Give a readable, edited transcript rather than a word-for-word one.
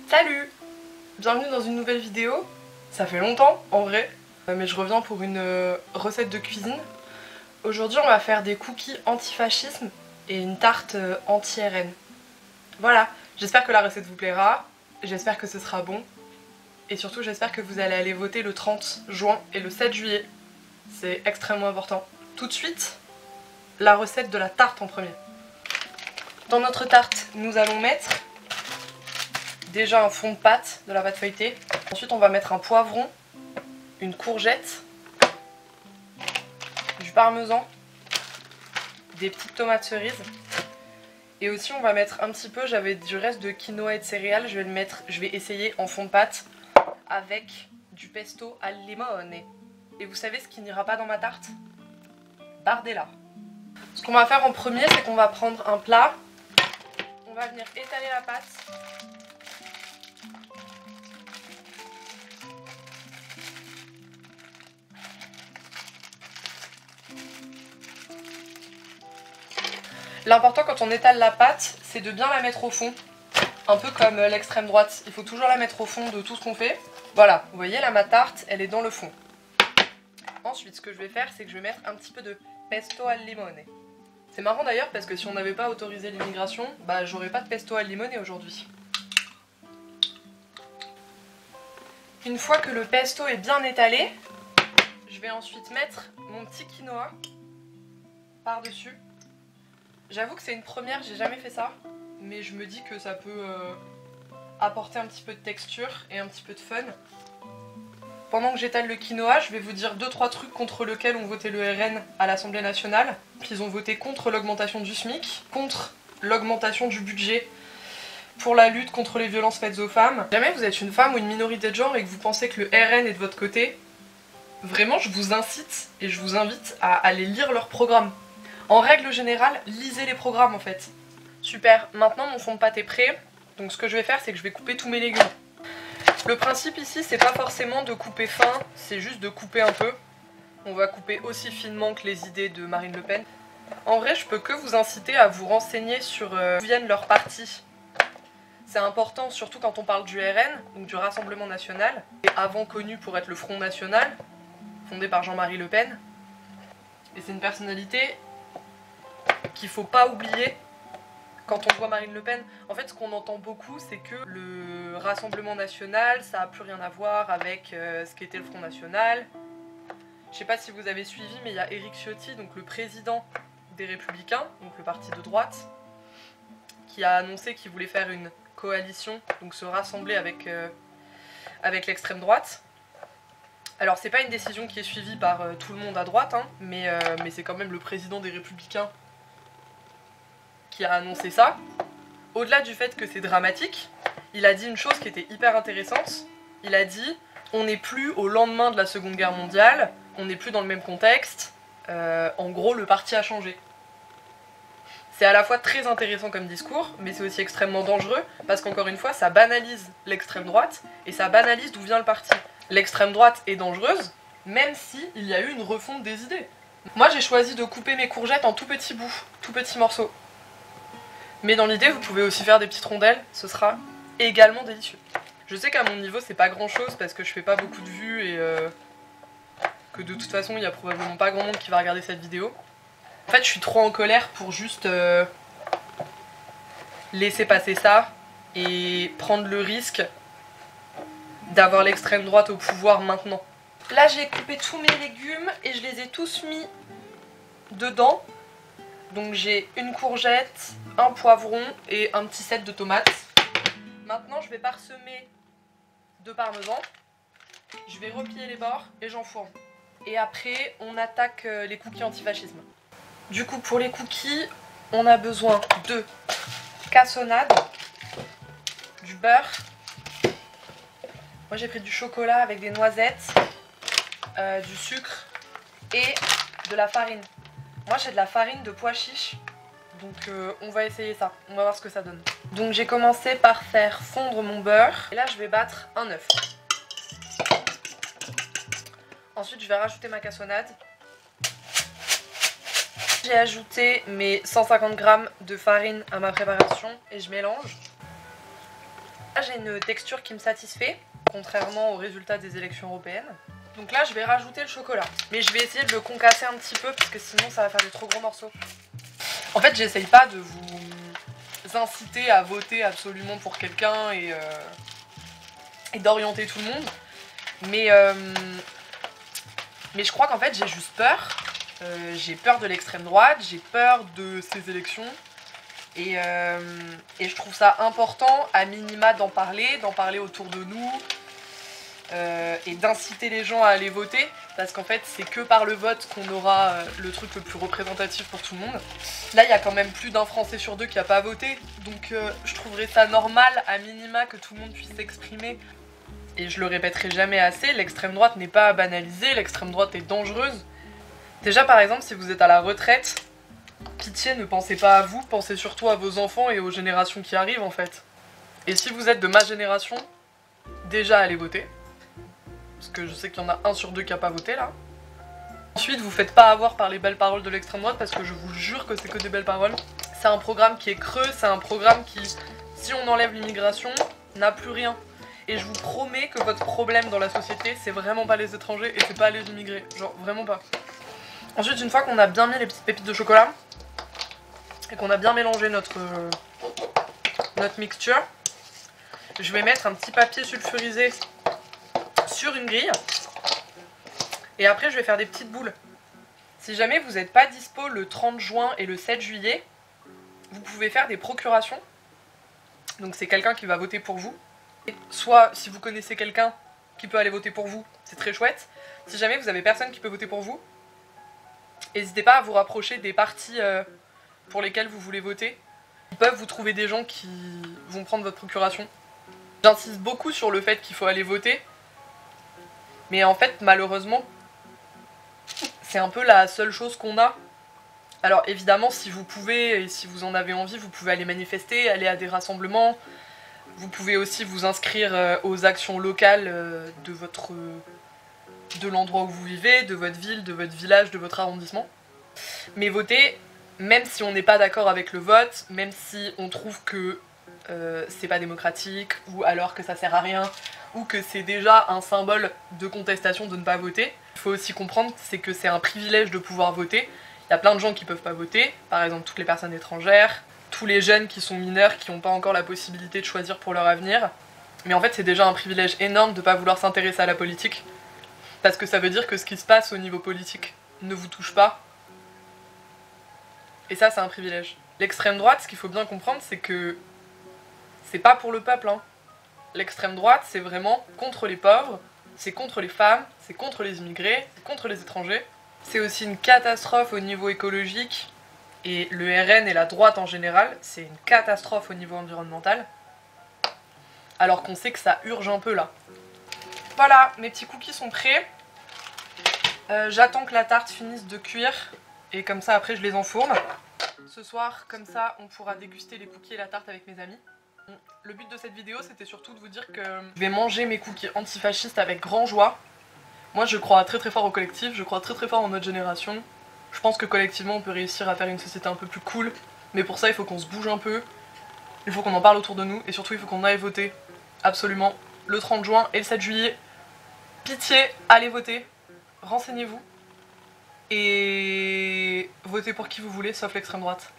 Salut! Bienvenue dans une nouvelle vidéo. Ça fait longtemps en vrai, mais je reviens pour une recette de cuisine. Aujourd'hui on va faire des cookies antifascisme et une tarte anti-RN. Voilà, j'espère que la recette vous plaira, j'espère que ce sera bon. Et surtout j'espère que vous allez aller voter le 30 juin et le 7 juillet. C'est extrêmement important. Tout de suite, la recette de la tarte en premier. Dans notre tarte, nous allons mettre déjà un fond de pâte, de la pâte feuilletée. Ensuite on va mettre un poivron, une courgette, du parmesan, des petites tomates cerises. Et aussi on va mettre un petit peu, j'avais du reste de quinoa et de céréales, je vais essayer en fond de pâte avec du pesto al limone. Et vous savez ce qui n'ira pas dans ma tarte? Bardella. Ce qu'on va faire en premier, c'est qu'on va prendre un plat, on va venir étaler la pâte. L'important quand on étale la pâte, c'est de bien la mettre au fond. Un peu comme l'extrême droite, il faut toujours la mettre au fond de tout ce qu'on fait. Voilà, vous voyez là ma tarte, elle est dans le fond. Ensuite, ce que je vais faire, c'est que je vais mettre un petit peu de pesto al limone. C'est marrant d'ailleurs parce que si on n'avait pas autorisé l'immigration, bah j'aurais pas de pesto al limone aujourd'hui. Une fois que le pesto est bien étalé, je vais ensuite mettre mon petit quinoa par-dessus. J'avoue que c'est une première, j'ai jamais fait ça, mais je me dis que ça peut apporter un petit peu de texture et un petit peu de fun. Pendant que j'étale le quinoa, je vais vous dire 2-3 trucs contre lesquels ont voté le RN à l'Assemblée nationale. Ils ont voté contre l'augmentation du SMIC, contre l'augmentation du budget pour la lutte contre les violences faites aux femmes. Si jamais vous êtes une femme ou une minorité de genre et que vous pensez que le RN est de votre côté, vraiment je vous incite et je vous invite à aller lire leur programme. En règle générale, lisez les programmes en fait. Super, maintenant mon fond de pâte est prêt. Donc ce que je vais faire, c'est que je vais couper tous mes légumes. Le principe ici, c'est pas forcément de couper fin, c'est juste de couper un peu. On va couper aussi finement que les idées de Marine Le Pen. En vrai, je peux que vous inciter à vous renseigner sur d'où viennent leurs partis. C'est important, surtout quand on parle du RN, donc du Rassemblement National, et avant connu pour être le Front National, fondé par Jean-Marie Le Pen. Et c'est une personnalité qu'il faut pas oublier quand on voit Marine Le Pen. En fait, ce qu'on entend beaucoup, c'est que le Rassemblement National, ça n'a plus rien à voir avec ce qu'était le Front National. Je sais pas si vous avez suivi, mais il y a Éric Ciotti, donc le président des Républicains, donc le parti de droite, qui a annoncé qu'il voulait faire une coalition, donc se rassembler avec l'extrême droite. Alors c'est pas une décision qui est suivie par tout le monde à droite, hein, mais c'est quand même le président des Républicains qui a annoncé ça. Au-delà du fait que c'est dramatique, il a dit une chose qui était hyper intéressante. Il a dit « on n'est plus au lendemain de la Seconde Guerre mondiale, on n'est plus dans le même contexte, en gros le parti a changé ». C'est à la fois très intéressant comme discours, mais c'est aussi extrêmement dangereux, parce qu'encore une fois, ça banalise l'extrême droite, et ça banalise d'où vient le parti. L'extrême droite est dangereuse, même si il y a eu une refonte des idées. Moi j'ai choisi de couper mes courgettes en tout petits bouts, tout petits morceaux. Mais dans l'idée, vous pouvez aussi faire des petites rondelles, ce sera également délicieux. Je sais qu'à mon niveau, c'est pas grand chose parce que je fais pas beaucoup de vues et que de toute façon, il y a probablement pas grand monde qui va regarder cette vidéo. En fait, je suis trop en colère pour juste laisser passer ça et prendre le risque d'avoir l'extrême droite au pouvoir maintenant. Là, j'ai coupé tous mes légumes et je les ai tous mis dedans. Donc j'ai une courgette, un poivron et un petit set de tomates. Maintenant je vais parsemer de parmesan. Je vais replier les bords et j'enfourne. Et après on attaque les cookies antifascisme. Du coup pour les cookies, on a besoin de cassonade, du beurre. Moi j'ai pris du chocolat avec des noisettes, du sucre et de la farine. Moi j'ai de la farine de pois chiche, donc on va essayer ça, on va voir ce que ça donne. Donc j'ai commencé par faire fondre mon beurre, et là je vais battre un œuf. Ensuite je vais rajouter ma cassonade. J'ai ajouté mes 150 g de farine à ma préparation et je mélange. Là j'ai une texture qui me satisfait, contrairement aux résultats des élections européennes. Donc là je vais rajouter le chocolat. Mais je vais essayer de le concasser un petit peu parce que sinon ça va faire des trop gros morceaux. En fait j'essaye pas de vous inciter à voter absolument pour quelqu'un et d'orienter tout le monde. Mais je crois qu'en fait j'ai juste peur. J'ai peur de l'extrême droite, j'ai peur de ces élections. Et je trouve ça important à minima d'en parler autour de nous et d'inciter les gens à aller voter parce qu'en fait c'est que par le vote qu'on aura le truc le plus représentatif pour tout le monde. Là il y a quand même plus d'un Français sur deux qui a pas voté donc je trouverais ça normal à minima que tout le monde puisse s'exprimer. Et je le répéterai jamais assez, l'extrême droite n'est pas à banaliser, l'extrême droite est dangereuse. Déjà par exemple si vous êtes à la retraite, pitié, ne pensez pas à vous, pensez surtout à vos enfants et aux générations qui arrivent en fait. Et si vous êtes de ma génération, déjà allez voter. Parce que je sais qu'il y en a 1 sur 2 qui a pas voté là. Ensuite, vous faites pas avoir par les belles paroles de l'extrême droite parce que je vous jure que c'est que des belles paroles. C'est un programme qui est creux, c'est un programme qui, si on enlève l'immigration, n'a plus rien. Et je vous promets que votre problème dans la société, c'est vraiment pas les étrangers et c'est pas les immigrés. Genre, vraiment pas. Ensuite, une fois qu'on a bien mis les petites pépites de chocolat, et qu'on a bien mélangé notre mixture, je vais mettre un petit papier sulfurisé sur une grille et après je vais faire des petites boules. Si jamais vous n'êtes pas dispo le 30 juin et le 7 juillet, vous pouvez faire des procurations. Donc c'est quelqu'un qui va voter pour vous. Soit si vous connaissez quelqu'un qui peut aller voter pour vous, c'est très chouette. Si jamais vous avez personne qui peut voter pour vous, n'hésitez pas à vous rapprocher des partis pour lesquels vous voulez voter. Ils peuvent vous trouver des gens qui vont prendre votre procuration. J'insiste beaucoup sur le fait qu'il faut aller voter. Mais en fait, malheureusement, c'est un peu la seule chose qu'on a. Alors évidemment, si vous pouvez et si vous en avez envie, vous pouvez aller manifester, aller à des rassemblements. Vous pouvez aussi vous inscrire aux actions locales de l'endroit où vous vivez, de votre ville, de votre village, de votre arrondissement. Mais voter, même si on n'est pas d'accord avec le vote, même si on trouve que c'est pas démocratique, ou alors que ça sert à rien, ou que c'est déjà un symbole de contestation de ne pas voter, il faut aussi comprendre c'est que c'est un privilège de pouvoir voter. Il y a plein de gens qui peuvent pas voter, par exemple toutes les personnes étrangères, tous les jeunes qui sont mineurs qui n'ont pas encore la possibilité de choisir pour leur avenir. Mais en fait c'est déjà un privilège énorme de pas vouloir s'intéresser à la politique, parce que ça veut dire que ce qui se passe au niveau politique ne vous touche pas. Et ça c'est un privilège. L'extrême droite, ce qu'il faut bien comprendre, c'est que c'est pas pour le peuple, hein. L'extrême droite, c'est vraiment contre les pauvres, c'est contre les femmes, c'est contre les immigrés, c'est contre les étrangers. C'est aussi une catastrophe au niveau écologique, et le RN et la droite en général, c'est une catastrophe au niveau environnemental. Alors qu'on sait que ça urge un peu là. Voilà, mes petits cookies sont prêts. J'attends que la tarte finisse de cuire, et comme ça après je les enfourne. Ce soir, comme ça, on pourra déguster les cookies et la tarte avec mes amis. Le but de cette vidéo, c'était surtout de vous dire que je vais manger mes cookies antifascistes avec grand joie. Moi, je crois très fort au collectif, je crois très fort en notre génération. Je pense que collectivement, on peut réussir à faire une société un peu plus cool. Mais pour ça, il faut qu'on se bouge un peu. Il faut qu'on en parle autour de nous. Et surtout, il faut qu'on aille voter. Absolument. Le 30 juin et le 7 juillet. Pitié, allez voter. Renseignez-vous. Et votez pour qui vous voulez, sauf l'extrême droite.